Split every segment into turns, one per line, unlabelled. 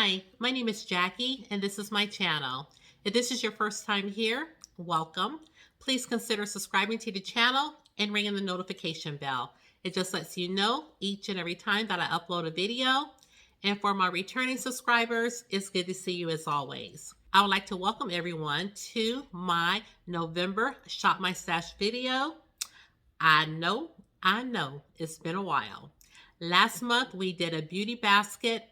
Hi, my name is Jackie, and this is my channel. If this is your first time here, welcome. Please consider subscribing to the channel and ringing the notification bell. It just lets you know each and every time that I upload a video. And for my returning subscribers, it's good to see you as always. I would like to welcome everyone to my November Shop My Stash video. I know, it's been a while. Last month, we did a beauty basket.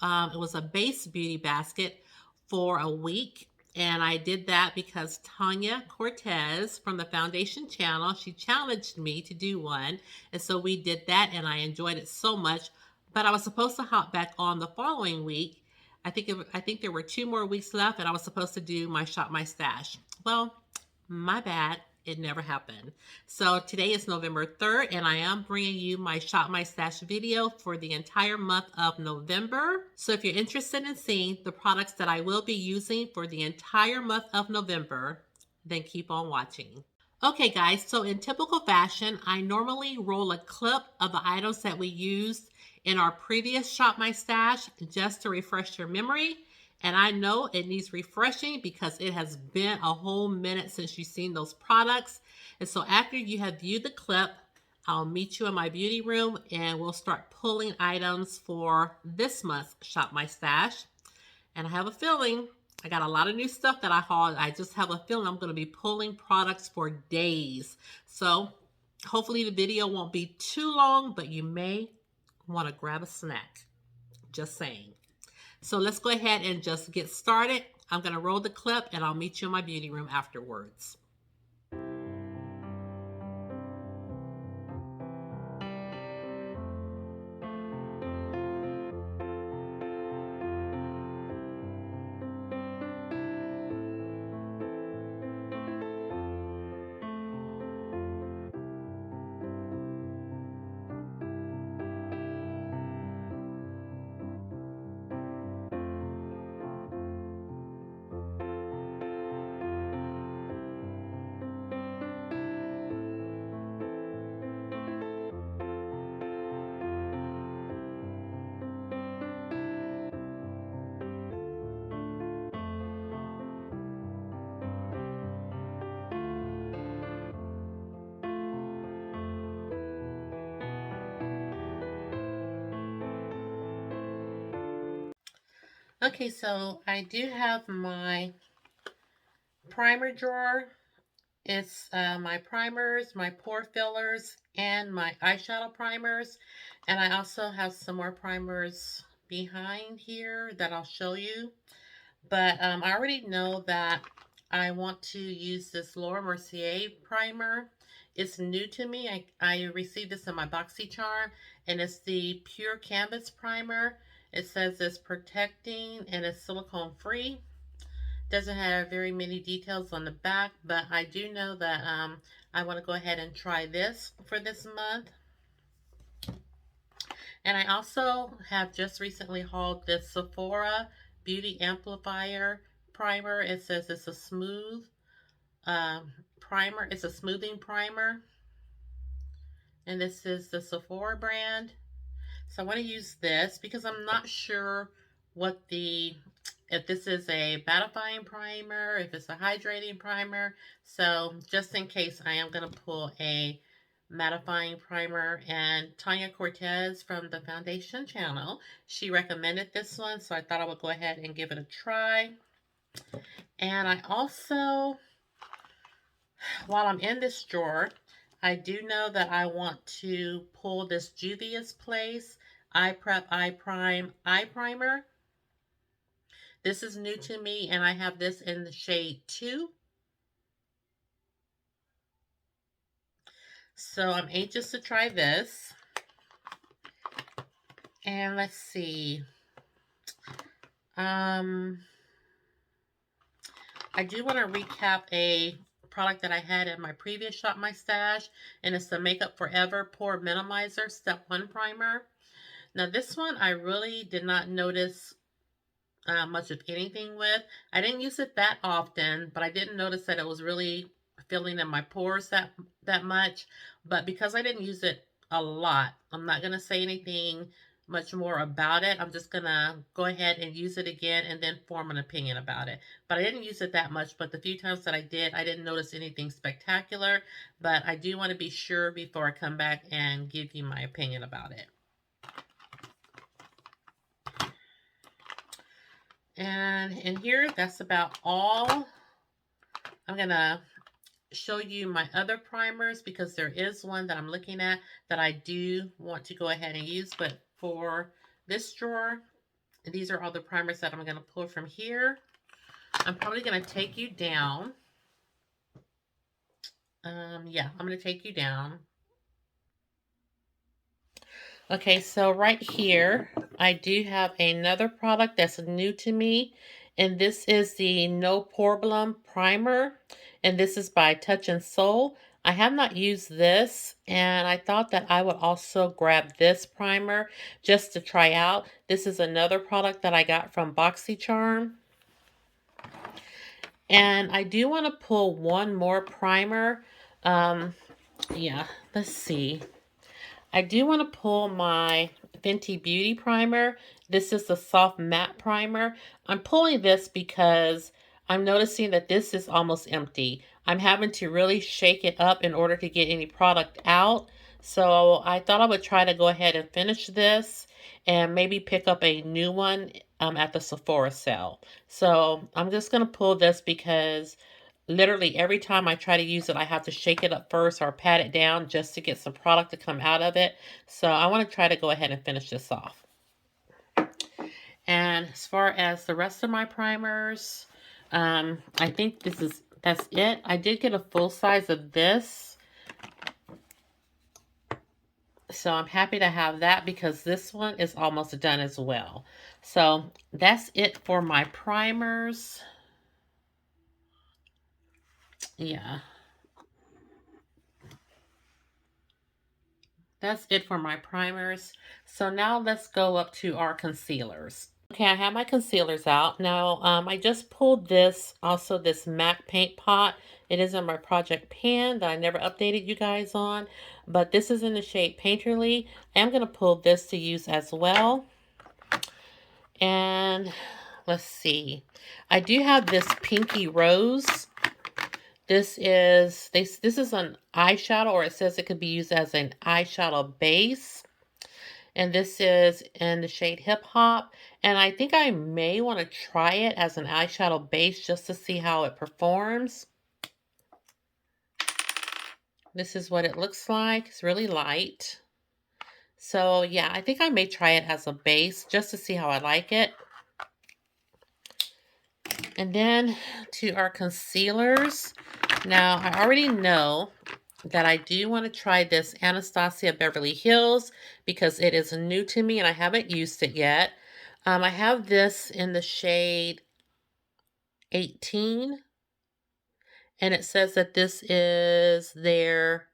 It was a base beauty basket for a week. And I did that because Tanya Cortez from the Foundation channel, she challenged me to do one. And so we did that and I enjoyed it so much. But I was supposed to hop back on the following week. I think there were 2 more weeks left and I was supposed to do my Shop My Stash. Well, my bad. It never happened. So today is November 3rd and I am bringing you my Shop My Stash video for the entire month of November. So if you're interested in seeing the products that I will be using for the entire month of November, then keep on watching. Okay guys, so in typical fashion, I normally roll a clip of the items that we used in our previous Shop My Stash just to refresh your memory. And I know it needs refreshing because it has been a whole minute since you've seen those products. And so after you have viewed the clip, I'll meet you in my beauty room and we'll start pulling items for this month's Shop My Stash. And I have a feeling I got a lot of new stuff that I hauled. I just have a feeling I'm going to be pulling products for days. So hopefully the video won't be too long, but you may want to grab a snack. Just saying. So let's go ahead and just get started. I'm going to roll the clip and I'll meet you in my beauty room afterwards. Okay, so I do have my primer drawer. It's my primers, my pore fillers, and my eyeshadow primers. And I also have some more primers behind here that I'll show you. But I already know that I want to use this Laura Mercier primer. It's new to me. I received this in my BoxyCharm, and it's the Pure Canvas Primer. It says it's protecting and it's silicone free. Doesn't have very many details on the back, but I do know that I want to go ahead and try this for this month. And I also have just recently hauled this Sephora Beauty Amplifier primer. It says it's a smooth primer. It's a smoothing primer. And this is the Sephora brand. So I want to use this because I'm not sure if this is a mattifying primer, if it's a hydrating primer. So just in case, I am going to pull a mattifying primer. And Tanya Cortez from the Foundation channel, she recommended this one. So I thought I would go ahead and give it a try. And I also, while I'm in this drawer, I do know that I want to pull this Juvia's Place Eye Prep Eye Prime Eye Primer. This is new to me and I have this in the shade 2. So I'm anxious to try this. And let's see. I do want to recap a product that I had in my previous Shop My Stash, and it's the Makeup Forever Pore Minimizer Step 1 Primer. Now this one I really did not notice much of anything with. I didn't use it that often, but I didn't notice that it was really filling in my pores that much. But because I didn't use it a lot, I'm not going to say anything much more about it. I'm just gonna go ahead and use it again and then form an opinion about it. But I didn't use it that much, but the few times that I did, I didn't notice anything spectacular. But I do want to be sure before I come back and give you my opinion about it. And in here, that's about all. I'm gonna show you my other primers because there is one that I'm looking at that I do want to go ahead and use. But for this drawer, these are all the primers that I'm going to pull from here. I'm probably going to take you down. Yeah, I'm going to take you down. Okay, so right here, I do have another product that's new to me, and this is the No Problem Primer, and this is by Touch and Soul. I have not used this, and I thought that I would also grab this primer just to try out. This is another product that I got from BoxyCharm. And I do want to pull one more primer. Yeah, let's see. I do want to pull my Fenty Beauty primer. This is the soft matte primer. I'm pulling this because I'm noticing that this is almost empty. I'm having to really shake it up in order to get any product out. So I thought I would try to go ahead and finish this and maybe pick up a new one at the Sephora sale. So I'm just going to pull this because literally every time I try to use it, I have to shake it up first or pat it down just to get some product to come out of it. So I want to try to go ahead and finish this off. And as far as the rest of my primers, I think that's it. I did get a full size of this. So I'm happy to have that because this one is almost done as well. So that's it for my primers. Yeah. That's it for my primers. So now let's go up to our concealers. Okay, I have my concealers out. Now, I just pulled this, also this MAC paint pot. It is in my project pan that I never updated you guys on. But this is in the shade Painterly. I am going to pull this to use as well. And let's see. I do have this Pinky Rose. This is an eyeshadow, or it says it could be used as an eyeshadow base. And this is in the shade Hip Hop. And I think I may want to try it as an eyeshadow base just to see how it performs. This is what it looks like. It's really light. So yeah, I think I may try it as a base just to see how I like it. And then to our concealers. Now, I already know that I do want to try this Anastasia Beverly Hills because it is new to me and I haven't used it yet. I have this in the shade 18. And it says that this is their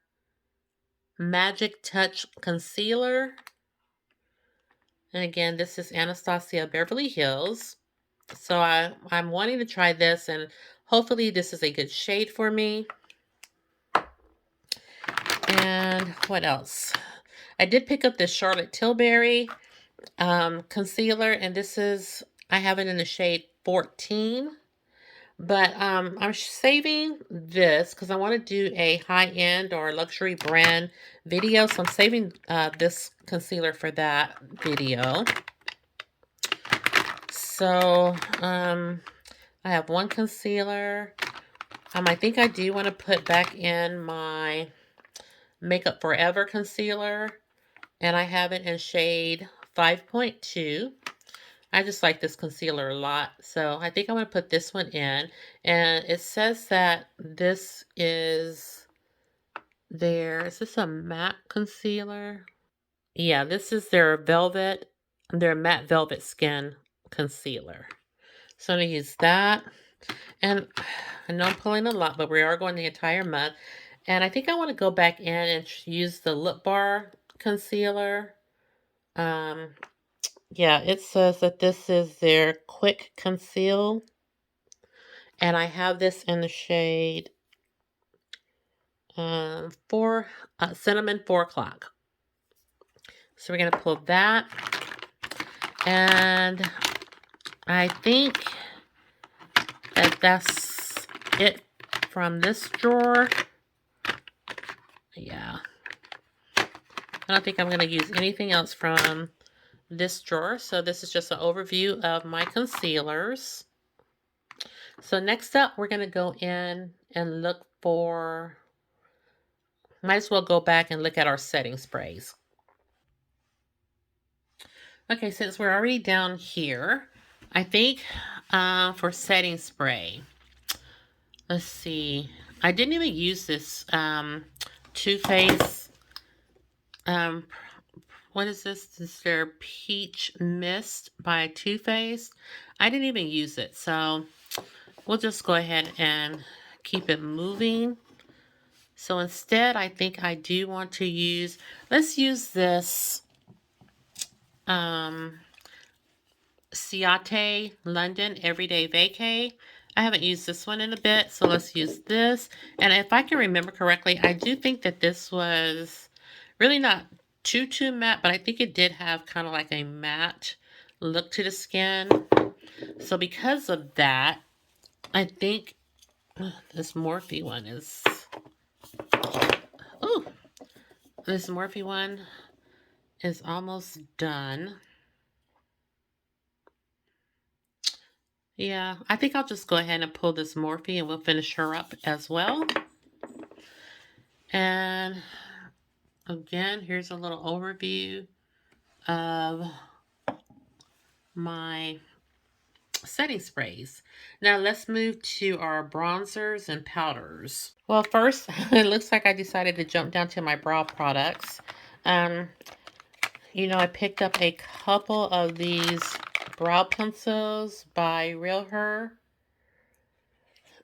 Magic Touch Concealer. And again, this is Anastasia Beverly Hills. So I'm wanting to try this, and hopefully this is a good shade for me. And what else? I did pick up this Charlotte Tilbury concealer, and I have it in the shade 14. But I'm saving this because I want to do a high-end or luxury brand video. So I'm saving this concealer for that video. So I have one concealer. I think I do want to put back in my Makeup Forever concealer. And I have it in shade 5.2. I just like this concealer a lot. So I think I'm going to put this one in. And it says that this is is this a matte concealer? Yeah, this is their matte velvet skin concealer. So I'm going to use that. And I know I'm pulling a lot, but we are going the entire month. And I think I want to go back in and use the Lip Bar concealer. Yeah, it says that this is their Quick Conceal. And I have this in the shade Cinnamon 4 o'clock. So we're going to pull that. And I think that that's it from this drawer. Yeah. I don't think I'm going to use anything else from this drawer. So this is just an overview of my concealers. So next up, we're going to go in and look for, might as well go back and look at our setting sprays. Okay, since we're already down here, I think for setting spray, let's see. I didn't even use this Too Faced, what is this? This is their Peach Mist by Too Faced. I didn't even use it, so we'll just go ahead and keep it moving. So instead, I think I do want to use, let's use this Ciate London Everyday Vacay. I haven't used this one in a bit, so let's use this. And if I can remember correctly, I do think that this was really not too matte, but I think it did have kind of like a matte look to the skin. So because of that, I think this Morphe one is, oh, this Morphe one is almost done. Yeah, I think I'll just go ahead and pull this Morphe and we'll finish her up as well. And again, here's a little overview of my setting sprays. Now let's move to our bronzers and powders. Well, first, it looks like I decided to jump down to my brow products. You know, I picked up a couple of these brow pencils by Real Her.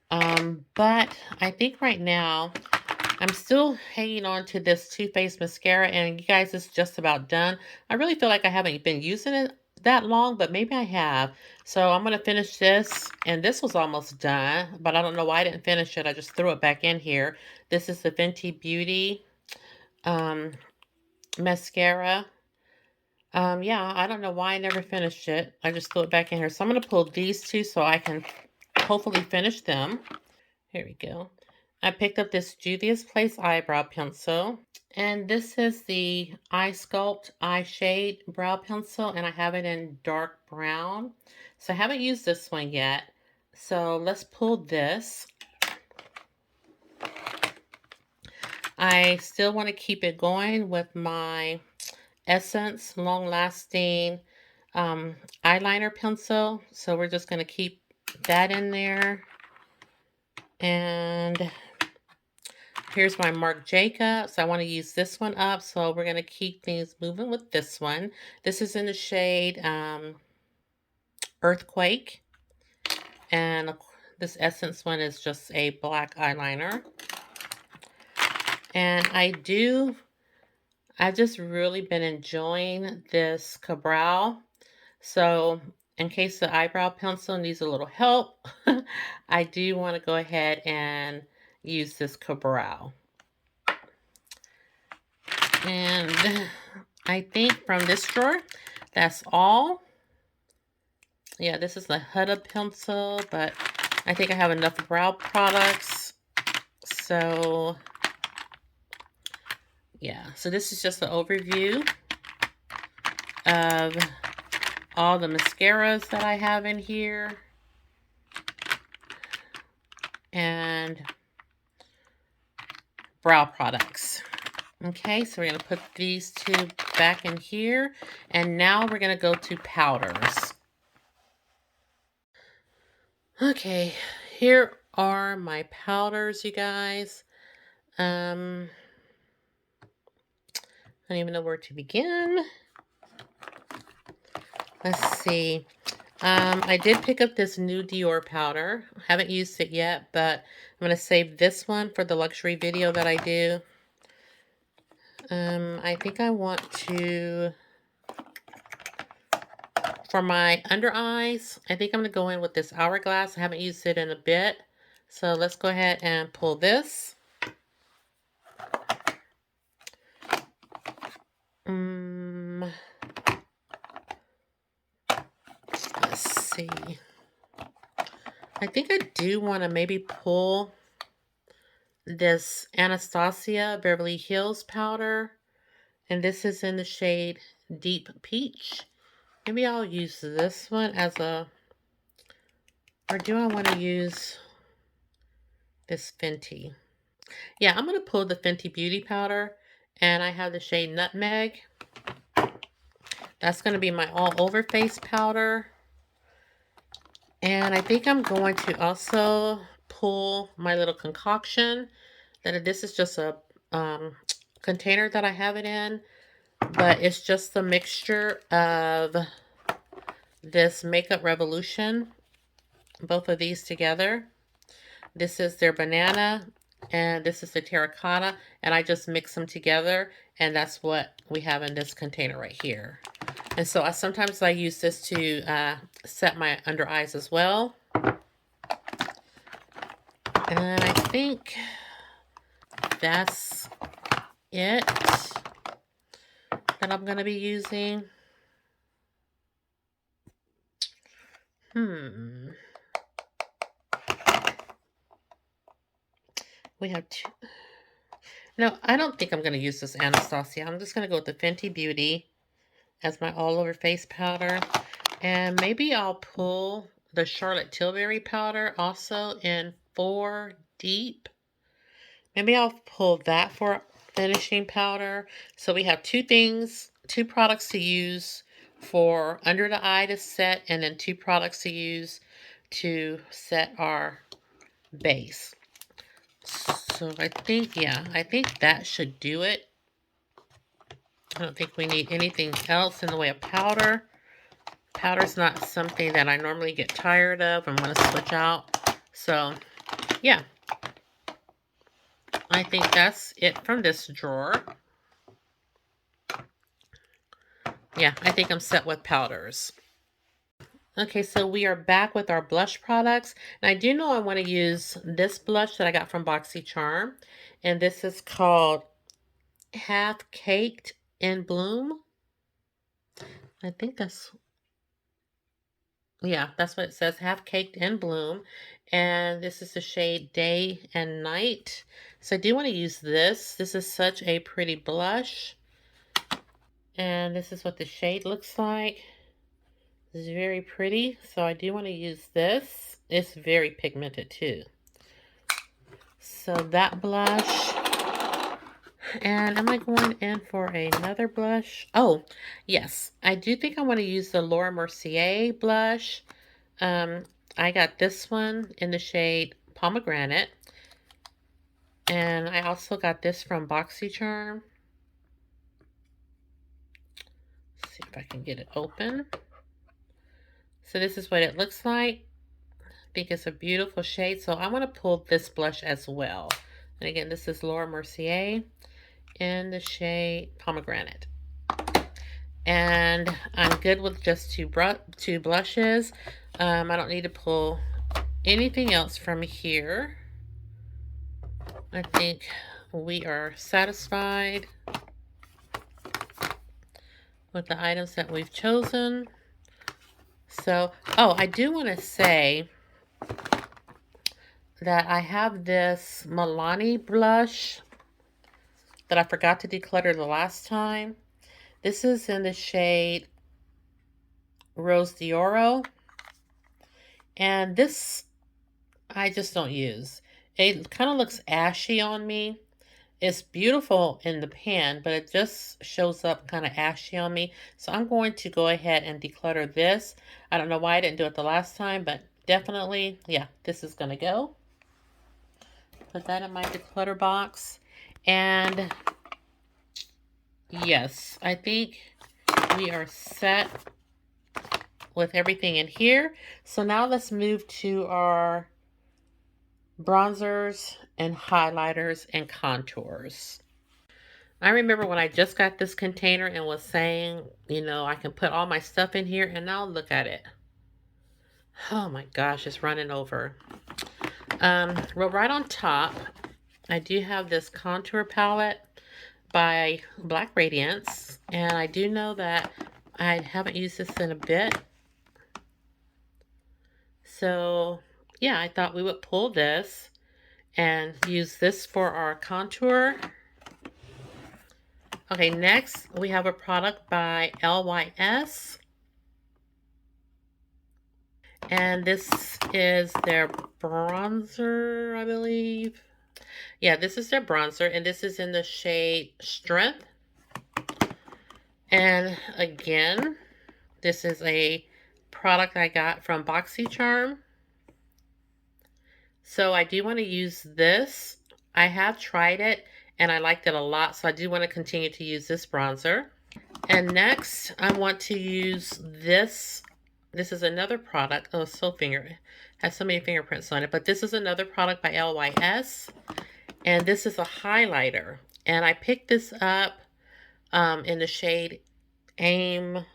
But I think right now I'm still hanging on to this Too Faced mascara, and you guys, it's just about done. I really feel like I haven't been using it that long, but maybe I have. So I'm going to finish this, and this was almost done, but I don't know why I didn't finish it. I just threw it back in here. This is the Fenty Beauty mascara. Yeah, I don't know why I never finished it. I just threw it back in here. So I'm going to pull these two so I can hopefully finish them. Here we go. I picked up this Juvia's Place eyebrow pencil. And this is the Eye Sculpt Eye Shade brow pencil. And I have it in dark brown. So I haven't used this one yet. So let's pull this. I still want to keep it going with my Essence Long Lasting eyeliner pencil. So we're just going to keep that in there. And here's my Marc Jacobs. I want to use this one up, so we're going to keep things moving with this one. This is in the shade Earthquake. And this Essence one is just a black eyeliner. And I've just really been enjoying this Cabral. So in case the eyebrow pencil needs a little help, I do want to go ahead and use this Cabral. And I think from this drawer, that's all. Yeah, this is the Huda pencil, but I think I have enough brow products. So, yeah. So this is just an overview of all the mascaras that I have in here. And brow products. Okay, so we're going to put these two back in here. And now we're going to go to powders. Okay, here are my powders, you guys. I don't even know where to begin. Let's see. I did pick up this new Dior powder. I haven't used it yet, but I'm going to save this one for the luxury video that I do. I think I want to, for my under eyes, I think I'm going to go in with this Hourglass. I haven't used it in a bit. So let's go ahead and pull this. see. I think I do want to maybe pull this Anastasia Beverly Hills powder. And this is in the shade Deep Peach. Maybe I'll use this one as a... Or do I want to use this Fenty? Yeah, I'm going to pull the Fenty Beauty Powder. And I have the shade Nutmeg. That's going to be my all-over face powder. And I think I'm going to also pull my little concoction. This is just a container that I have it in. But it's just the mixture of this Makeup Revolution. Both of these together. This is their banana. And this is the terracotta. And I just mix them together. And that's what we have in this container right here. And so sometimes I use this to set my under eyes as well. And I think that's it that I'm going to be using. We have two. No, I don't think I'm going to use this Anastasia. I'm just going to go with the Fenty Beauty as my all-over face powder. And maybe I'll pull the Charlotte Tilbury powder also in 4 Deep. Maybe I'll pull that for finishing powder. So we have 2 products to use for under the eye to set, and then 2 products to use to set our base. So I think that should do it. I don't think we need anything else in the way of powder. Powder's not something that I normally get tired of. I'm going to switch out. So, yeah. I think that's it from this drawer. Yeah, I think I'm set with powders. Okay, so we are back with our blush products. And I do know I want to use this blush that I got from BoxyCharm. And this is called Half Caked in Bloom. I think that's... Yeah, that's what it says. Half Caked in Bloom. And this is the shade Day and Night. So I do want to use this. This is such a pretty blush. And this is what the shade looks like. It's very pretty. So I do want to use this. It's very pigmented too. So that blush. And am I going in for another blush? Oh, yes. I do think I want to use the Laura Mercier blush. I got this one in the shade Pomegranate. And I also got this from BoxyCharm. Let's see if I can get it open. So this is what it looks like. I think it's a beautiful shade. So I'm going to pull this blush as well. And again, this is Laura Mercier in the shade Pomegranate. And I'm good with just two blushes. I don't need to pull anything else from here. I think we are satisfied with the items that we've chosen. So, oh, I do want to say that I have this Milani Blush that I forgot to declutter the last time. This is in the shade Rose d'Oro. And this, I just don't use. It kind of looks ashy on me. It's beautiful in the pan, but it just shows up kind of ashy on me. So I'm going to go ahead and declutter this. I don't know why I didn't do it the last time, but definitely, yeah, this is going to go. Put that in my declutter box. And yes, I think we are set with everything in here. So now let's move to our bronzers and highlighters and contours. I remember when I just got this container and was saying, you know, I can put all my stuff in here, and now look at it. Oh my gosh, it's running over. Well, right on top, I do have this contour palette by Black Radiance, and I do know that I haven't used this in a bit. So yeah, I thought we would pull this and use this for our contour. Okay, next we have a product by LYS. And this is their bronzer, I believe. Yeah, this is their bronzer, and this is in the shade Strength. And again, this is a product I got from BoxyCharm. So I do want to use this. I have tried it, and I liked it a lot, so I do want to continue to use this bronzer. And next, I want to use this. This is another product. Oh, has so many fingerprints on it. But this is another product by LYS. And this is a highlighter. And I picked this up in the shade Aim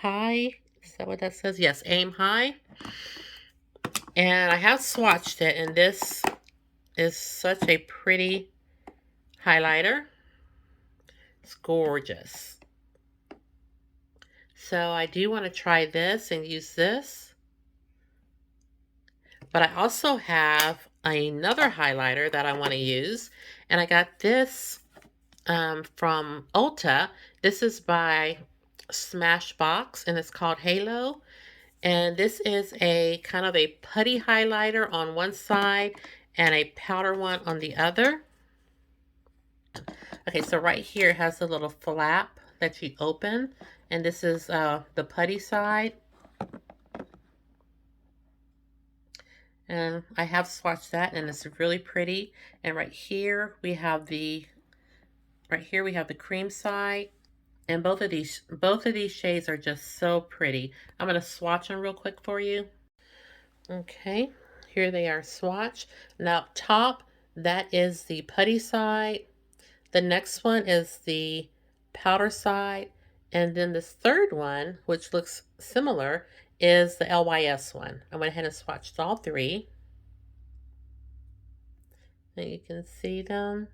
High. Is that what that says? Yes, Aim High. And I have swatched it. And this is such a pretty highlighter. It's gorgeous. So I do want to try this and use this. But I also have another highlighter that I want to use. And I got this from Ulta. This is by Smashbox and it's called Halo. And this is a kind of a putty highlighter on one side and a powder one on the other. Okay, so right here it has a little flap that you open. And this is the putty side. And I have swatched that and it's really pretty. And right here we have the cream side. And both of these shades are just so pretty. I'm going to swatch them real quick for you. Okay, here they are swatched. Now up top, that is the putty side. The next one is the powder side. And then this third one, which looks similar, is the LYS one. I went ahead and swatched all three. And you can see them.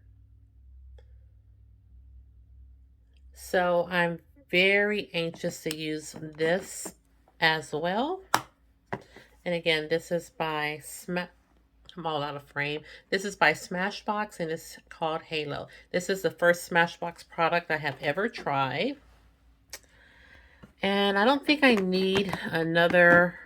So I'm very anxious to use this as well. And again, this is by I'm all out of frame. This is by Smashbox and it's called Halo. This is the first Smashbox product I have ever tried. And I don't think I need another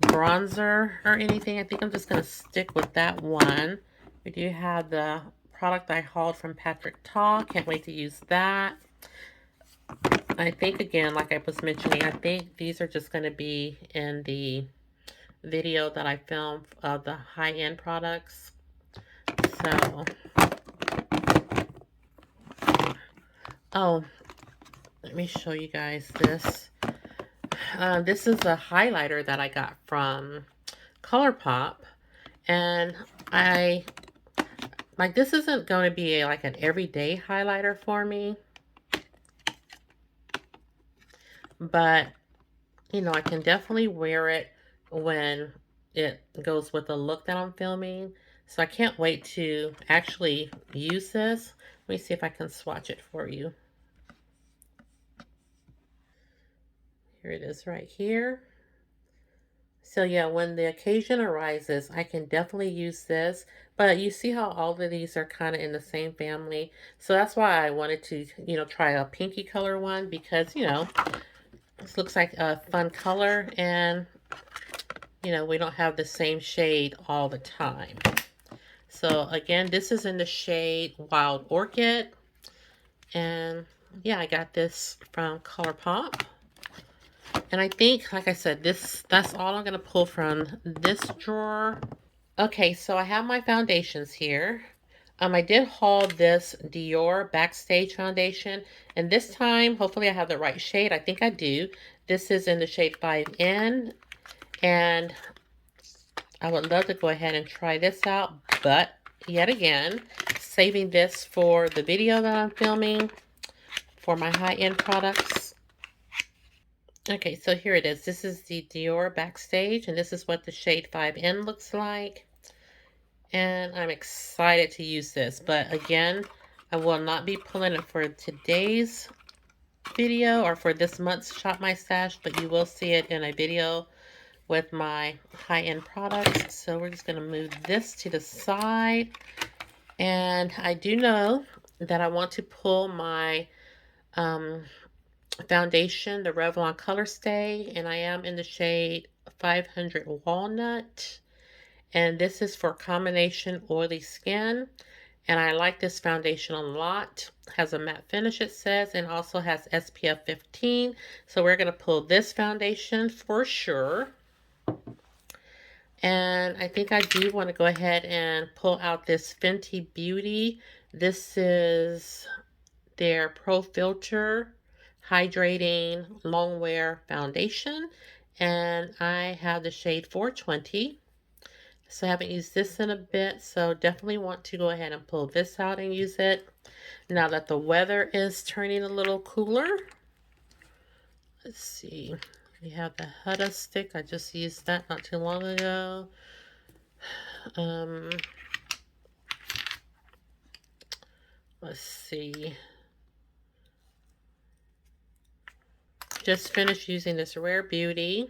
bronzer or anything. I think I'm just going to stick with that one. We do have the product I hauled from Patrick Ta. Can't wait to use that. I think, again, like I was mentioning, I think these are just going to be in the video that I filmed of the high-end products. So, oh, let me show you guys this. This is a highlighter that I got from ColourPop. And this isn't going to be like an everyday highlighter for me. But, you know, I can definitely wear it when it goes with the look that I'm filming. So I can't wait to actually use this. Let me see if I can swatch it for you. Here it is right here. So yeah, when the occasion arises, I can definitely use this. But you see how all of these are kind of in the same family. So that's why I wanted to, you know, try a pinky color one. Because, you know, this looks like a fun color. And, you know, we don't have the same shade all the time. So again, this is in the shade Wild Orchid. And yeah, I got this from ColourPop. And I think, like I said, that's all I'm going to pull from this drawer. Okay, so I have my foundations here. I did haul this Dior Backstage foundation. And this time, hopefully I have the right shade. I think I do. This is in the shade 5N. And I would love to go ahead and try this out. But, yet again, saving this for the video that I'm filming for my high-end products. Okay, so here it is. This is the Dior Backstage, and this is what the shade 5N looks like. And I'm excited to use this. But again, I will not be pulling it for today's video or for this month's Shop My Stash, but you will see it in a video with my high-end products. So we're just going to move this to the side. And I do know that I want to pull my foundation, the Revlon Color Stay, and I am in the shade 500 Walnut. And this is for combination oily skin. And I like this foundation a lot. Has a matte finish, it says, and also has SPF 15. So we're going to pull this foundation for sure. And I think I do want to go ahead and pull out this Fenty Beauty. This is their Pro Filt'r Hydrating Longwear Foundation. And I have the shade 420. So I haven't used this in a bit, so definitely want to go ahead and pull this out and use it. Now that the weather is turning a little cooler. Let's see. We have the Huda stick. I just used that not too long ago. Let's see. Just finished using this Rare Beauty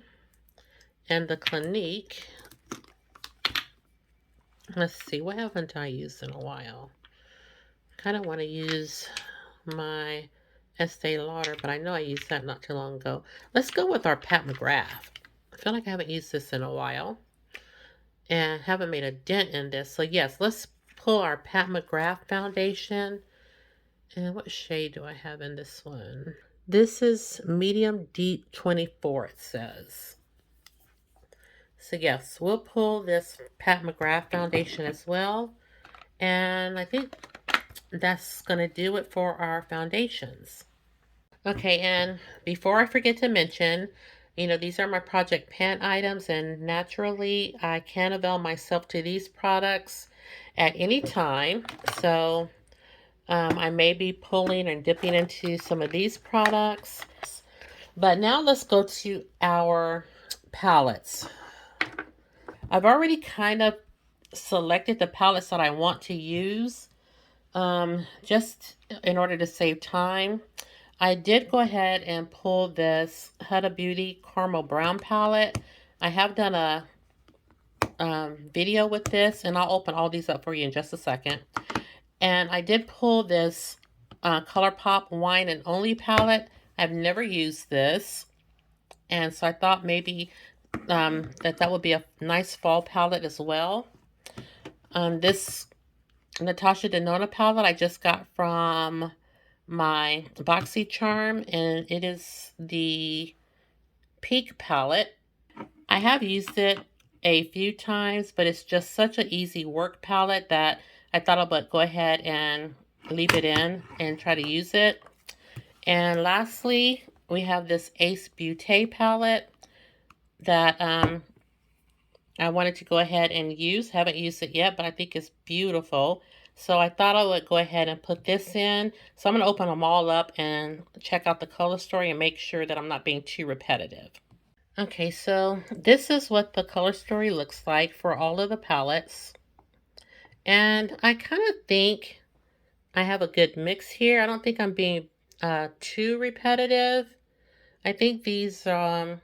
and the Clinique. Let's see, what haven't I used in a while? Kind of want to use my Estee Lauder, but I know I used that not too long ago. Let's go with our Pat McGrath. I feel like I haven't used this in a while and haven't made a dent in this. So yes, let's pull our Pat McGrath foundation. And what shade do I have in this one? This is Medium Deep 24, it says. So yes, we'll pull this Pat McGrath foundation as well. And I think that's going to do it for our foundations. Okay, and before I forget to mention, these are my Project Pan items, and naturally I can avail myself to these products at any time. So I may be pulling and dipping into some of these products. But now let's go to our palettes. I've already kind of selected the palettes that I want to use, just in order to save time. I did go ahead and pull this Huda Beauty Caramel Brown palette. I have done a video with this, and I'll open all these up for you in just a second. And I did pull this ColourPop Wine and Only palette. I've never used this, and so I thought maybe that would be a nice fall palette as well. This Natasha Denona palette I just got from my BoxyCharm, and it is the Peak palette. I have used it a few times, but it's just such an easy work palette that I thought I would go ahead and leave it in and try to use it. And lastly, we have this Ace Beauté palette that I wanted to go ahead and use. Haven't used it yet, but I think it's beautiful. So I thought I would go ahead and put this in. So I'm going to open them all up and check out the color story and make sure that I'm not being too repetitive. Okay, so this is what the color story looks like for all of the palettes. And I kind of think I have a good mix here. I don't think I'm being too repetitive. I think these all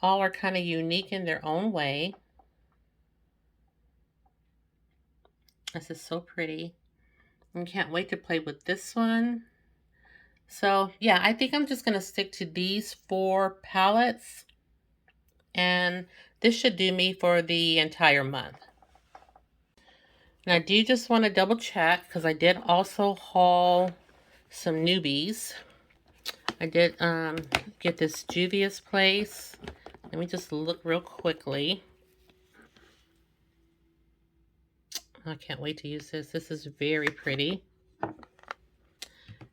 are kind of unique in their own way. This is so pretty. I can't wait to play with this one. So yeah, I think I'm just going to stick to these 4 palettes. And this should do me for the entire month. And I do just want to double check, because I did also haul some newbies. I did get this Juvia's Place. Let me just look real quickly. I can't wait to use this. This is very pretty.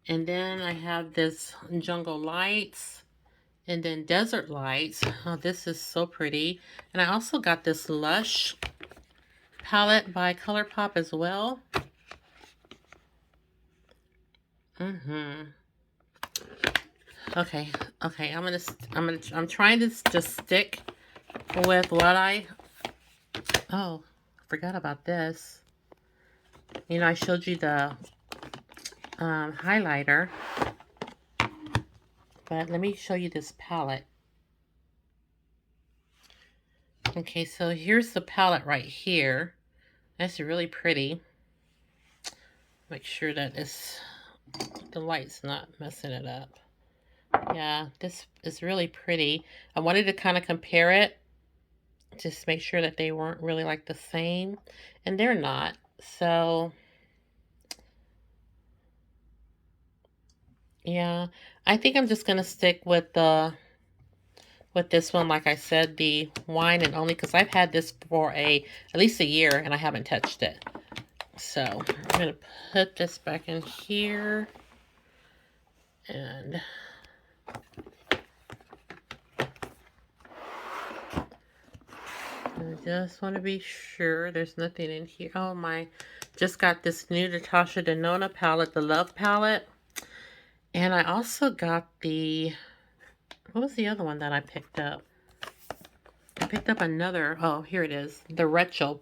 And then I have this Jungle Lights. And then Desert Lights. Oh, this is so pretty. And I also got this Lush palette by ColourPop as well. Okay. I'm trying to just stick with what I forgot about this. I showed you the highlighter. But let me show you this palette. Okay, so here's the palette right here. That's really pretty. Make sure that the light's not messing it up. Yeah, this is really pretty. I wanted to kind of compare it, just make sure that they weren't really like the same, and they're not. So yeah, I think I'm just gonna stick with this one. Like I said, the wine and only, because I've had this for at least a year and I haven't touched it. So I'm gonna put this back in here, and I just want to be sure there's nothing in here. Oh my, just got this new Natasha Denona palette, the Love palette. And I also got what was the other one that I picked up? I picked up another, oh, here it is. The Retro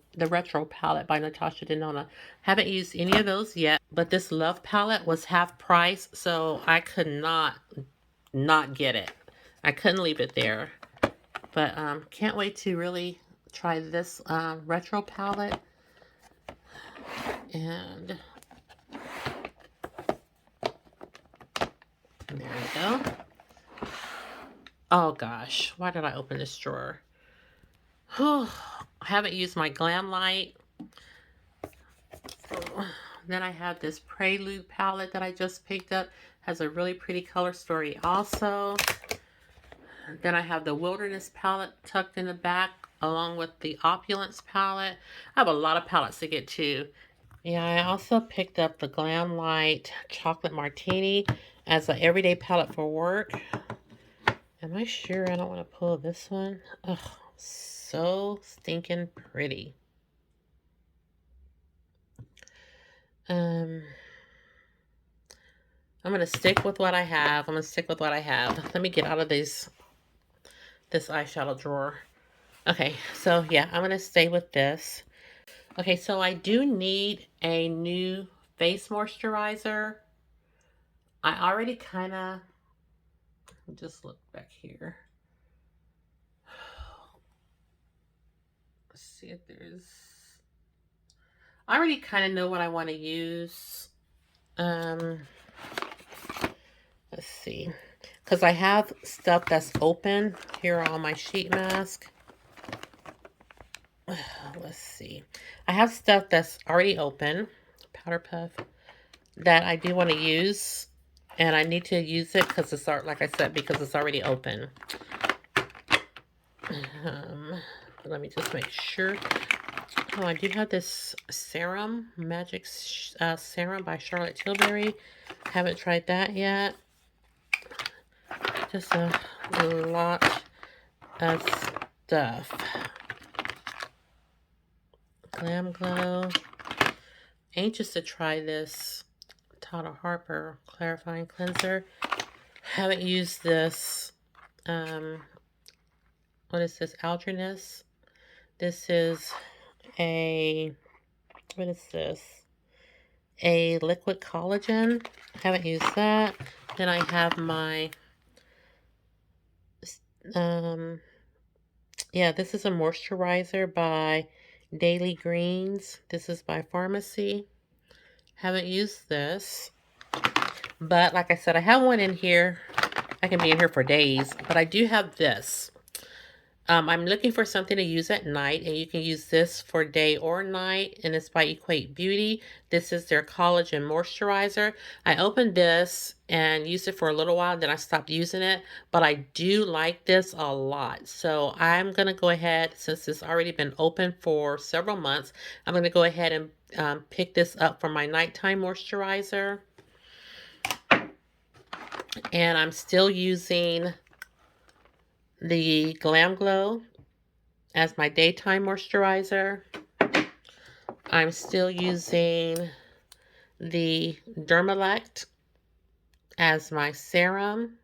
palette by Natasha Denona. Haven't used any of those yet, but this Love palette was half price, so I could not get it. I couldn't leave it there. But can't wait to really try this retro palette. And there we go. Oh gosh, why did I open this drawer? I haven't used my Glam Light. Then I have this Prelude palette that I just picked up. Has a really pretty color story also. Then I have the Wilderness palette tucked in the back, along with the Opulence palette. I have a lot of palettes to get to. Yeah, I also picked up the Glam Light Chocolate Martini as an everyday palette for work. Am I sure I don't want to pull this one? Ugh, so stinking pretty. I'm going to stick with what I have. Let me get out of this eyeshadow drawer. Okay, so yeah, I'm going to stay with this. Okay, so I do need a new face moisturizer. I already kind of, just look back here. Let's see if there's, I already kind of know what I want to use. Let's see, because I have stuff that's open. Here are all my sheet masks. Let's see. I have stuff that's already open, Powder Puff, that I do want to use, and I need to use it because it's, like I said, because it's already open. Let me just make sure. Oh, I do have this Serum, Magic Serum by Charlotte Tilbury. Haven't tried that yet. Just a lot of stuff. Glam Glow. Anxious to try this Tata Harper Clarifying Cleanser. Haven't used this. What is this? Aldriness. This is what is this? A liquid collagen. Haven't used that. Then I have my, yeah, this is a moisturizer by Daily Greens. This is by Pharmacy. Haven't used this. But like I said, I have one in here. I can be in here for days. But I do have this. I'm looking for something to use at night, and you can use this for day or night, and it's by Equate Beauty. This is their collagen moisturizer. I opened this and used it for a little while, then I stopped using it, but I do like this a lot. So I'm going to go ahead, since it's already been open for several months, I'm going to go ahead and pick this up for my nighttime moisturizer. And I'm still using the Glam Glow as my daytime moisturizer. I'm still using the Dermalect as my serum.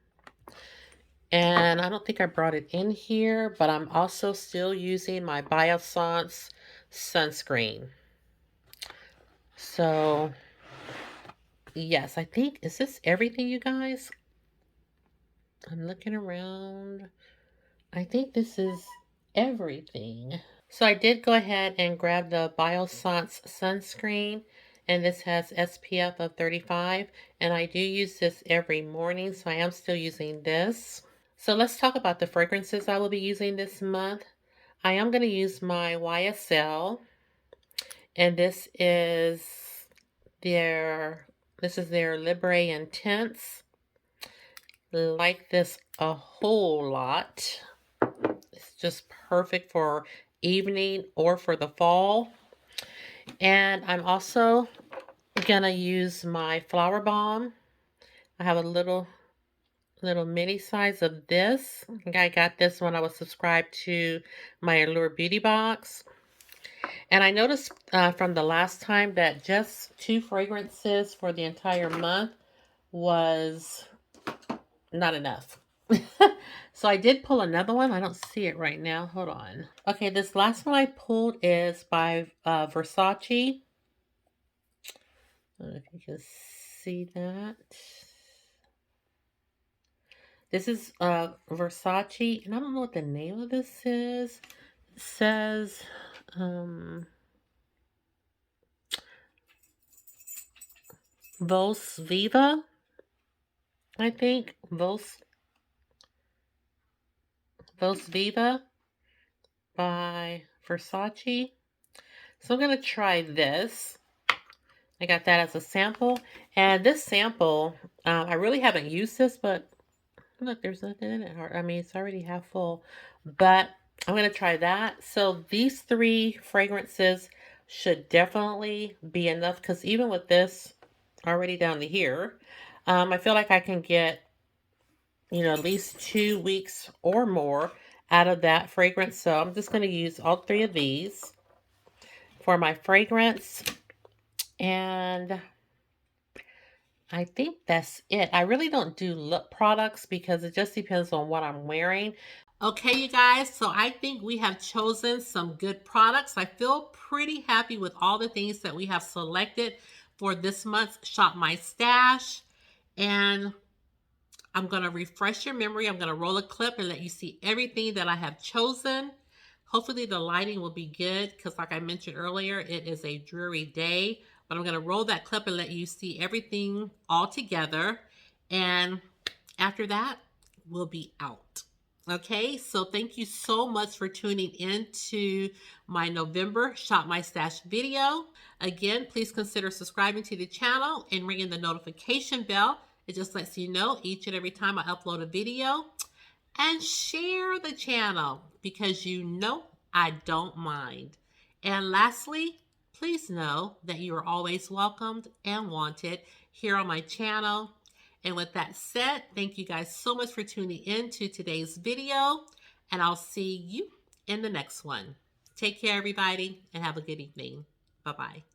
And I don't think I brought it in here, but I'm also still using my Biossance sunscreen. So, yes, I think, is this everything, you guys? I'm looking around. I think this is everything. So I did go ahead and grab the Biossance sunscreen, and this has SPF of 35, and I do use this every morning, so I am still using this. So let's talk about the fragrances I will be using this month. I am going to use my YSL, and this is their Libre Intense. Like this a whole lot. It's just perfect for evening or for the fall. And I'm also gonna use my Flower Bomb. I have a little mini size of this. I think I got this when I was subscribed to my Allure Beauty box. And I noticed from the last time that just 2 fragrances for the entire month was not enough. So I did pull another one. I don't see it right now. Hold on. Okay, this last one I pulled is by Versace. I don't know if you can see that. This is Versace, and I don't know what the name of this is. It says Vos Viva, I think. Vos Viva by Versace. So I'm going to try this. I got that as a sample. And this sample, I really haven't used this, but look, there's nothing in it. I mean, it's already half full. But I'm going to try that. So these 3 fragrances should definitely be enough. Because even with this already down to here, I feel like I can get, at least 2 weeks or more out of that fragrance. So I'm just going to use all 3 of these for my fragrance. And I think that's it. I really don't do lip products because it just depends on what I'm wearing. Okay, you guys, so I think we have chosen some good products. I feel pretty happy with all the things that we have selected for this month's Shop My Stash. And I'm going to refresh your memory. I'm going to roll a clip and let you see everything that I have chosen. Hopefully the lighting will be good because like I mentioned earlier, it is a dreary day. But I'm going to roll that clip and let you see everything all together. And after that, we'll be out. Okay, so thank you so much for tuning in to my November Shop My Stash video. Again, please consider subscribing to the channel and ringing the notification bell. It just lets you know each and every time I upload a video. And share the channel because I don't mind. And lastly, please know that you are always welcomed and wanted here on my channel. And with that said, thank you guys so much for tuning in to today's video. And I'll see you in the next one. Take care, everybody, and have a good evening. Bye-bye.